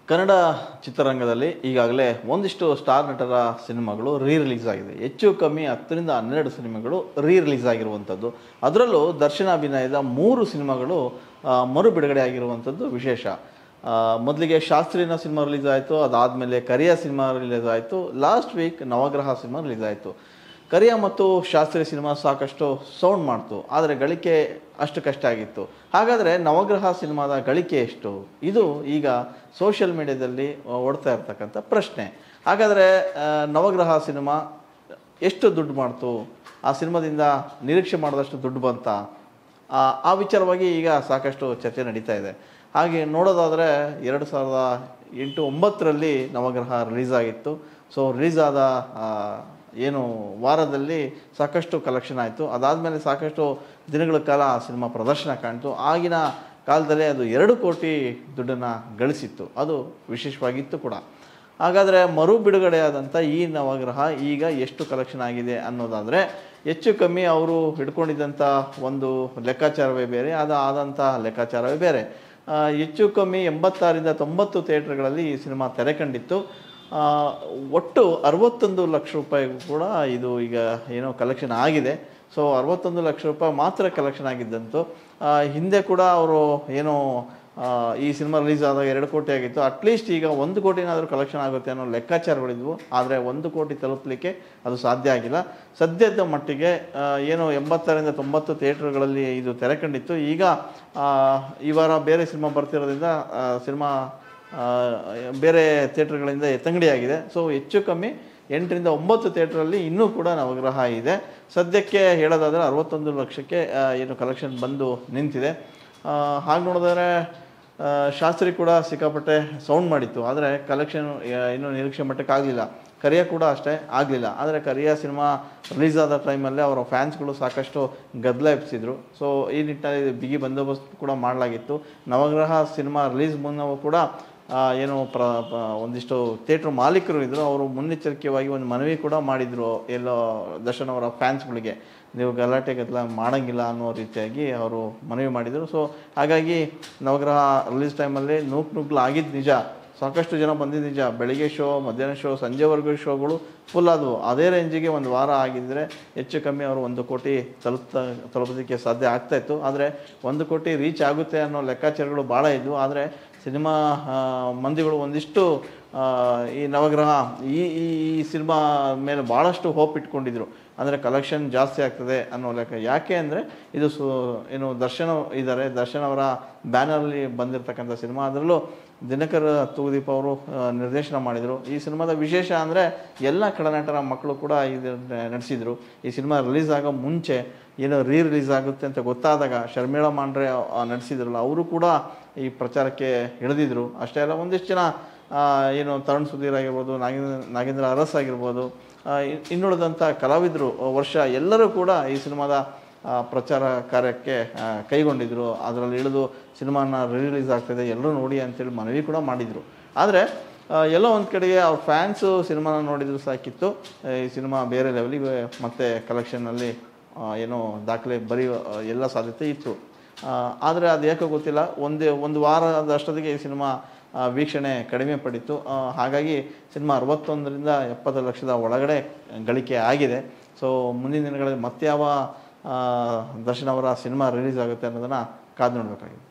ಕನ್ನಡ ಚಿತ್ರರಂಗದಲ್ಲಿ ಈಗಾಗಲೇ ಒಂದಿಷ್ಟು ಸ್ಟಾರ್ ನಟರ ಸಿನಿಮಾಗಳು ರಿಲೀಸ್ ಆಗಿದೆ. ಹೆಚ್ಚು ಕಮ್ಮಿ 10ರಿಂದ 12 ಸಿನಿಮಾಗಳು ರಿಲೀಸ್ ಆಗಿರುವಂಥದ್ದು. ಅದರಲ್ಲೂ ದರ್ಶನ ಅಭಿನಯದ 3 ಸಿನಿಮಾಗಳು ಮರು ಬಿಡುಗಡೆ ಆಗಿರುವಂಥದ್ದು ವಿಶೇಷ. ಮೊದಲಿಗೆ ಶಾಸ್ತ್ರೀನ ಸಿನಿಮಾ ರಿಲೀಸ್ ಆಯಿತು, ಅದಾದಮೇಲೆ ಕರಿಯ ಸಿನಿಮಾ ರಿಲೀಸ್ ಆಯಿತು, ಲಾಸ್ಟ್ ವೀಕ್ ನವಗ್ರಹ ಸಿನಿಮಾ ರಿಲೀಸ್ ಆಯಿತು. ಕರಿಯ ಮತ್ತು ಶಾಸ್ತ್ರೀಯ ಸಿನಿಮಾ ಸಾಕಷ್ಟು ಸೌಂಡ್ ಮಾಡ್ತು, ಆದರೆ ಗಳಿಕೆ ಅಷ್ಟು ಕಷ್ಟ ಆಗಿತ್ತು. ಹಾಗಾದರೆ ನವಗ್ರಹ ಸಿನಿಮಾದ ಗಳಿಕೆ ಎಷ್ಟು? ಇದು ಈಗ ಸೋಷಿಯಲ್ ಮೀಡಿಯಾದಲ್ಲಿ ಓಡ್ತಾ ಇರ್ತಕ್ಕಂಥ ಪ್ರಶ್ನೆ. ಹಾಗಾದರೆ ನವಗ್ರಹ ಸಿನಿಮಾ ಎಷ್ಟು ದುಡ್ಡು ಮಾಡ್ತು? ಆ ಸಿನಿಮಾದಿಂದ ನಿರೀಕ್ಷೆ ಮಾಡಿದಷ್ಟು ದುಡ್ಡು ಬಂತ? ಆ ವಿಚಾರವಾಗಿ ಈಗ ಸಾಕಷ್ಟು ಚರ್ಚೆ ನಡೀತಾ ಇದೆ. ಹಾಗೆ ನೋಡೋದಾದರೆ 2008-09ರಲ್ಲಿ ನವಗ್ರಹ ರಿಲೀಸ್ ಆಗಿತ್ತು. ಸೊ ರಿಲೀಸ್ ಆದ ಏನು ವಾರದಲ್ಲಿ ಸಾಕಷ್ಟು ಕಲೆಕ್ಷನ್ ಆಯಿತು. ಅದಾದಮೇಲೆ ಸಾಕಷ್ಟು ದಿನಗಳ ಕಾಲ ಆ ಸಿನಿಮಾ ಪ್ರದರ್ಶನ ಕಾಣ್ತು. ಆಗಿನ ಕಾಲದಲ್ಲೇ ಅದು 2 ಕೋಟಿ ದುಡ್ಡನ್ನು ಗಳಿಸಿತ್ತು. ಅದು ವಿಶೇಷವಾಗಿತ್ತು ಕೂಡ. ಹಾಗಾದರೆ ಮರು ಬಿಡುಗಡೆಯಾದಂಥ ಈ ನವಗ್ರಹ ಈಗ ಎಷ್ಟು ಕಲೆಕ್ಷನ್ ಆಗಿದೆ ಅನ್ನೋದಾದರೆ, ಹೆಚ್ಚು ಕಮ್ಮಿ ಅವರು ಹಿಡ್ಕೊಂಡಿದ್ದಂಥ ಒಂದು ಲೆಕ್ಕಾಚಾರವೇ ಬೇರೆ, ಆದಂಥ ಲೆಕ್ಕಾಚಾರವೇ ಬೇರೆ. ಹೆಚ್ಚು ಕಮ್ಮಿ 86ರಿಂದ 90 ಥಿಯೇಟ್ರ್ಗಳಲ್ಲಿ ಈ ಸಿನಿಮಾ ತೆರೆ ಕಂಡಿತ್ತು. ಒಟ್ಟು 61 ಲಕ್ಷ ರೂಪಾಯಿ ಕೂಡ ಇದು ಈಗ ಏನೋ ಕಲೆಕ್ಷನ್ ಆಗಿದೆ. ಸೊ 61 ಲಕ್ಷ ರೂಪಾಯಿ ಮಾತ್ರ ಕಲೆಕ್ಷನ್ ಆಗಿದ್ದಂತು. ಹಿಂದೆ ಕೂಡ ಅವರು ಏನೋ ಈ ಸಿನಿಮಾ ರಿಲೀಸ್ ಆದಾಗ 2 ಕೋಟಿ ಆಗಿತ್ತು. ಅಟ್ಲೀಸ್ಟ್ ಈಗ 1 ಕೋಟಿನಾದರೂ ಕಲೆಕ್ಷನ್ ಆಗುತ್ತೆ ಅನ್ನೋ ಲೆಕ್ಕಾಚಾರಗಳಿದ್ವು. ಆದರೆ 1 ಕೋಟಿ ತಲುಪಲಿಕ್ಕೆ ಅದು ಸಾಧ್ಯ ಆಗಿಲ್ಲ. ಸದ್ಯದ ಮಟ್ಟಿಗೆ ಏನು 86ರಿಂದ 90 ಥಿಯೇಟ್ರ್ಗಳಲ್ಲಿ ಇದು ತೆರೆ ಕಂಡಿತ್ತು. ಈಗ ಈ ವಾರ ಬೇರೆ ಸಿನಿಮಾ ಬರ್ತಿರೋದ್ರಿಂದ ಸಿನಿಮಾ ಬೇರೆ ಥಿಯೇಟ್ರ್ಗಳಿಂದ ಎತ್ತಂಗಡಿಯಾಗಿದೆ. ಸೊ ಹೆಚ್ಚು ಕಮ್ಮಿ 8ರಿಂದ 9 ಥಿಯೇಟ್ರಲ್ಲಿ ಇನ್ನೂ ಕೂಡ ನವಗ್ರಹ ಇದೆ. ಸದ್ಯಕ್ಕೆ ಹೇಳೋದಾದರೆ 61 ಲಕ್ಷಕ್ಕೆ ಏನು ಕಲೆಕ್ಷನ್ ಬಂದು ನಿಂತಿದೆ. ಹಾಗೆ ನೋಡಿದ್ರೆ ಶಾಸ್ತ್ರಿ ಕೂಡ ಸಿಕ್ಕಾಪಟ್ಟೆ ಸೌಂಡ್ ಮಾಡಿತ್ತು, ಆದರೆ ಕಲೆಕ್ಷನ್ ಇನ್ನೂ ನಿರೀಕ್ಷೆ ಮಟ್ಟಕ್ಕೆ ಆಗಲಿಲ್ಲ. ಕರಿಯ ಕೂಡ ಅಷ್ಟೇ ಆಗಲಿಲ್ಲ. ಆದರೆ ಕರಿಯ ಸಿನಿಮಾ ರಿಲೀಸ್ ಆದ ಟೈಮಲ್ಲೇ ಅವರ ಫ್ಯಾನ್ಸ್ಗಳು ಸಾಕಷ್ಟು ಗದ್ದಲ ಎಬ್ಬಿಸಿದ್ರು. ಸೊ ಈ ನಿಟ್ಟಿನಲ್ಲಿ ಬಿಗಿ ಬಂದೋಬಸ್ತ್ ಕೂಡ ಮಾಡಲಾಗಿತ್ತು. ನವಗ್ರಹ ಸಿನಿಮಾ ರಿಲೀಸ್ ಮುನ್ನವೂ ಕೂಡ ಏನು ಒಂದಿಷ್ಟು ಥಿಯೇಟ್ರ್ ಮಾಲೀಕರು ಇದ್ದರು, ಅವರು ಮುನ್ನೆಚ್ಚರಿಕೆಯಾಗಿ ಒಂದು ಮನವಿ ಕೂಡ ಮಾಡಿದರು ಎಲ್ಲೋ ದರ್ಶನ್ ಅವರ ಫ್ಯಾನ್ಸ್ಗಳಿಗೆ, ನೀವು ಗದ್ದಲ ಮಾಡೋಂಗಿಲ್ಲ ಅನ್ನೋ ರೀತಿಯಾಗಿ ಅವರು ಮನವಿ ಮಾಡಿದರು. ಸೊ ಹಾಗಾಗಿ ನವಗ್ರಹ ರಿಲೀಸ್ ಟೈಮಲ್ಲಿ ನೂಕು ಆಗಿದ್ದು ನಿಜ, ಸಾಕಷ್ಟು ಜನ ಬಂದಿದ್ದು ನಿಜ. ಬೆಳಿಗ್ಗೆ ಶೋ, ಮಧ್ಯಾಹ್ನ ಶೋ, ಸಂಜೆವರೆಗೂ ಶೋಗಳು ಫುಲ್ ಆದವು. ಅದೇ ರೇಂಜಿಗೆ ಒಂದು ವಾರ ಆಗಿದ್ದರೆ ಹೆಚ್ಚು ಕಮ್ಮಿ ಅವರು 1 ಕೋಟಿ ತಲುಪೋದಕ್ಕೆ ಸಾಧ್ಯ ಆಗ್ತಾಯಿತ್ತು. ಆದರೆ 1 ಕೋಟಿ ರೀಚ್ ಆಗುತ್ತೆ ಅನ್ನೋ ಲೆಕ್ಕಾಚಾರಗಳು ಭಾಳ ಇದ್ವು. ಆದರೆ ಸಿನಿಮಾ ಮಂದಿಗಳು ಒಂದಿಷ್ಟು ಈ ನವಗ್ರಹ ಈ ಸಿನಿಮಾ ಮೇಲೆ ಭಾಳಷ್ಟು ಹೋಪ್ ಇಟ್ಕೊಂಡಿದ್ರು. ಅಂದರೆ ಕಲೆಕ್ಷನ್ ಜಾಸ್ತಿ ಆಗ್ತದೆ ಅನ್ನೋ ಲೆಕ್ಕ. ಯಾಕೆ ಅಂದರೆ ಇದು ಏನು ದರ್ಶನ್ ಇದ್ದಾರೆ, ದರ್ಶನ್ ಅವರ ಬ್ಯಾನರಲ್ಲಿ ಬಂದಿರತಕ್ಕಂಥ ಸಿನಿಮಾ. ಅದರಲ್ಲೂ ದಿನಕರ್ ತೂಗುದೀಪ್ ಅವರು ನಿರ್ದೇಶನ ಮಾಡಿದರು. ಈ ಸಿನಿಮಾದ ವಿಶೇಷ ಅಂದರೆ ಎಲ್ಲ ಕಡನಟರ ಮಕ್ಕಳು ಕೂಡ ಇದು ನಡೆಸಿದರು. ಈ ಸಿನಿಮಾ ರಿಲೀಸ್ ಆಗೋ ಮುಂಚೆ ಏನೋ ರಿಲೀಸ್ ಆಗುತ್ತೆ ಅಂತ ಗೊತ್ತಾದಾಗ ಶರ್ಮಿಳಾ ಮಾಂಡ್ರೆ ನಡೆಸಿದ್ರಲ್ಲ, ಅವರು ಕೂಡ ಈ ಪ್ರಚಾರಕ್ಕೆ ಇಳಿದಿದ್ರು. ಅಷ್ಟೇ ಅಲ್ಲ, ಒಂದಿಷ್ಟು ಜನ ಏನು ತರುಣ್ ಸುಧೀರ್ ಆಗಿರ್ಬೋದು, ನಾಗೇಂದ್ರ ಅರಸ್ ಆಗಿರ್ಬೋದು, ಇನ್ನುಳಿದಂಥ ಕಲಾವಿದರು ವರ್ಷ ಎಲ್ಲರೂ ಕೂಡ ಈ ಸಿನಿಮಾದ ಪ್ರಚಾರ ಕಾರ್ಯಕ್ಕೆ ಕೈಗೊಂಡಿದ್ದರು. ಅದರಲ್ಲಿ ಇಳಿದು ಸಿನಿಮಾನ ರಿಲೀಸ್ ಆಗ್ತಾಯಿದೆ, ಎಲ್ಲರೂ ನೋಡಿ ಅಂತೇಳಿ ಮನವಿ ಕೂಡ ಮಾಡಿದರು. ಆದರೆ ಎಲ್ಲೋ ಒಂದು ಕಡೆಗೆ ಅವ್ರ ಫ್ಯಾನ್ಸು ಸಿನಿಮಾನ ನೋಡಿದ್ರು ಸಾಕಿತ್ತು, ಈ ಸಿನಿಮಾ ಬೇರೆ ಲೆವೆಲಿಗೆ ಮತ್ತೆ ಕಲೆಕ್ಷನ್ನಲ್ಲಿ ಏನೋ ದಾಖಲೆ ಬರೆಯುವ ಎಲ್ಲ ಸಾಧ್ಯತೆ ಇತ್ತು. ಆದರೆ ಅದು ಏಕೋ ಗೊತ್ತಿಲ್ಲ, ಒಂದು ವಾರದಷ್ಟೊತ್ತಿಗೆ ಈ ಸಿನಿಮಾ ವೀಕ್ಷಣೆ ಕಡಿಮೆ ಪಡಿತು. ಹಾಗಾಗಿ ಸಿನಿಮಾ 61ರಿಂದ 70 ಲಕ್ಷದ ಒಳಗಡೆ ಗಳಿಕೆ ಆಗಿದೆ. ಸೊ ಮುಂದಿನ ದಿನಗಳಲ್ಲಿ ಮತ್ತೆ ಯಾವ ದರ್ಶನ್ ಅವರ ಸಿನಿಮಾ ರಿಲೀಸ್ ಆಗುತ್ತೆ ಅನ್ನೋದನ್ನು ಕಾದು ನೋಡಬೇಕಾಗಿದೆ.